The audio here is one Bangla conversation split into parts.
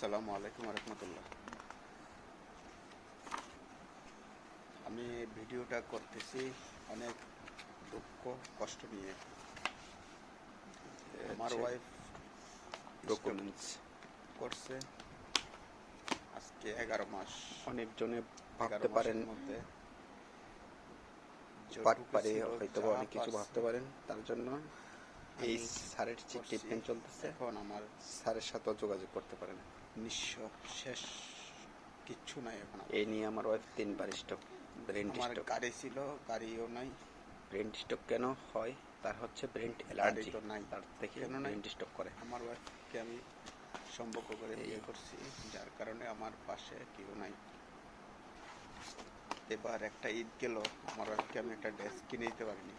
আসসালামু আলাইকুম রহমতুল্লাহ। আমি ভিডিওটা করতেছি অনেক দুঃখ কষ্ট নিয়ে। আমার ওয়াইফ ডকুমেন্টস করছে আজকে 11 মাস। অনেকজনে 11 ভাবতে পারেন মাসের মধ্যে পারে হয়তো অনেক কিছু ভাবতে পারেন, তার জন্য এই স্যারের যে ট্রিটমেন্ট চলতেছে, এখন আমার স্যারের সাথেও যোগাযোগ করতে পারেন। নিঃস্ব শেষ, কিচ্ছু নাই এখন। এই নিয়ে আমার ওয়াইফ 3 বার স্ট্রোক, ব্রেন আমার স্ট্রোক। গাড়ি ছিল, গাড়িও নাই। ব্রেন স্ট্রোক কেন হয়? তার হচ্ছে ব্রেন গাড়ি অ্যালার্জি, তো নাই, তার থেকে কেন নাই? ব্রেন স্ট্রোক করে। আমার ওয়াইফকে আমি সম্পর্ক করে বিয়ে করছি, যার কারণে আমার পাশে কেউ নাই। এবার একটা ঈদ গেল, আমার ওয়াইফকে আমি একটা ড্রেস কিনে দিতে পারিনি।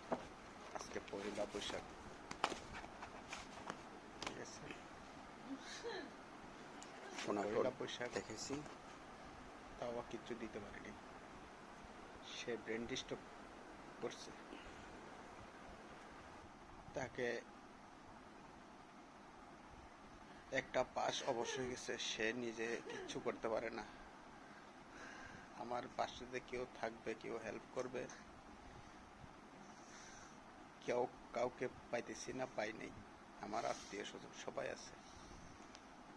আজকে পয়লা বৈশাখ, ঠিক আছে? পয়লা বৈশাখ দেখেছি, তাও কিচ্ছু দিতে পারিনি। সে ব্রেন ডিস্টার্ব করছে, তাকে একটা পাশ অবশ্যই গেছে, সে নিজে কিচ্ছু করতে পারে না। আমার পাশে যে কেউ থাকবে, কেউ হেল্প করবে, কেউ কাউকে পাইতেছি না, পাই নেই। আমার আত্মীয় স্বজন সবাই আছে।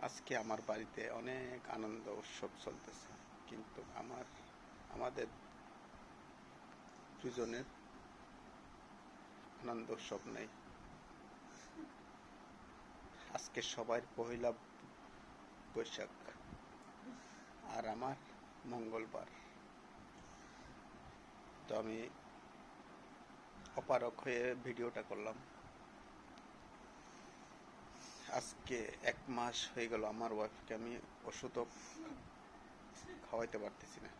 আজকে আমার বাড়িতে অনেক আনন্দ উৎসব চলতেছে, কিন্তু আমাদের দুজনের আনন্দ উৎসব নেই। আজকে সবাই পয়লা বৈশাখ আর আমার মঙ্গলবার। তো আমি অপারক হয়ে ভিডিওটা করলাম। আজকে 1 মাস হয়ে গেল আমার ওয়াইফকে আমি ওষুধও খাওয়াইতে পারতেছি না।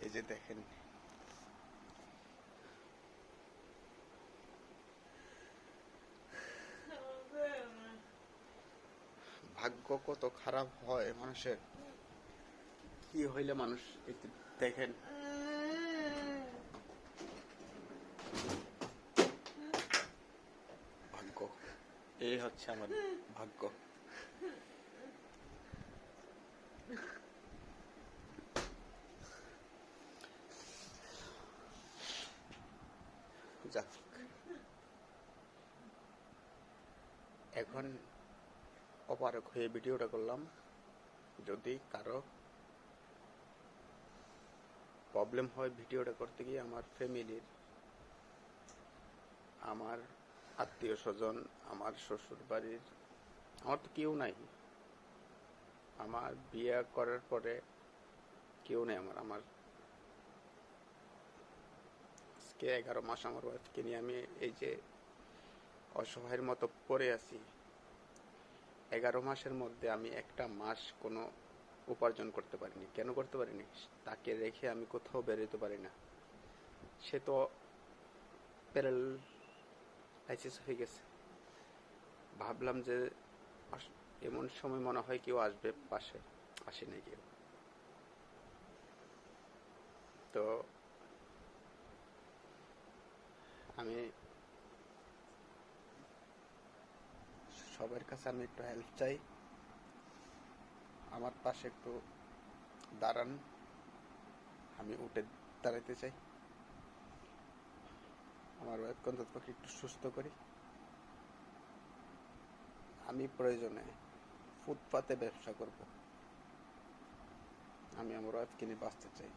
এই যে দেখেন, ভাগ্য কত খারাপ হয় মানুষের। কি হইলে মানুষ, দেখেন ভাগ্য, এই হচ্ছে আমার ভাগ্য। যাক, এখন অপারক হয়ে ভিডিওটা করলাম। যদি কারো প্রবলেম হয় ভিডিওটা করতে গিয়ে, আমার ফ্যামিলির, আমার আত্মীয় স্বজন, আমার শ্বশুর বাড়ির, আমার তো কেউ নাই। আমার বিয়ে করার পরে কেউ নেই আমার। আজকে 11 মাস আমার ওয়াইফকে নিয়ে আমি এই যে অসহায়ের মতো পড়ে আছি। 11 মাসের মধ্যে আমি একটা মাস কোনো উপার্জন করতে পারিনি। কেন করতে পারিনি? তাকে রেখে আমি কোথাও বেরোতে পারি না। সে তো প্যারালাইসিস হয়ে গেছে। ভাবলাম যে এমন সময় মনে হয় কেউ আসবে পাশে, আসেনি কেউ। তো আমি সবার কাছে আমি একটু হেল্প চাই, আমার পাশে একটু দাঁড়ান। আমি উঠে দাঁড়াইতে চাই, আমার ওয়াইফকে অন্তত একটু সুস্থ করি। আমি প্রয়োজনে ফুটপাতে ব্যবসা করব। আমি আমার ওয়াইফকে নিয়ে বাঁচতে চাই।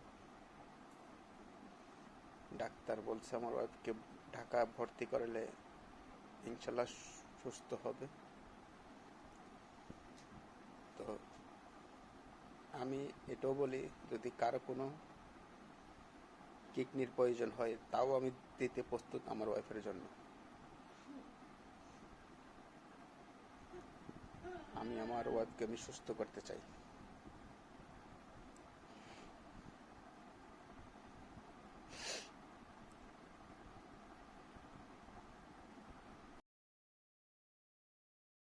ডাক্তার বলছে আমার ওয়াইফকে ঢাকা ভর্তি করলে ইনশাল্লাহ সুস্থ হবে। তো আমি এটাও বলি, যদি কারো কোনো কিডনির প্রয়োজন হয়, তাও আমি দিতে প্রস্তুত আমার ওয়াইফের জন্য। আমি আমার ওয়াইফকে আমি সুস্থ করতে চাই।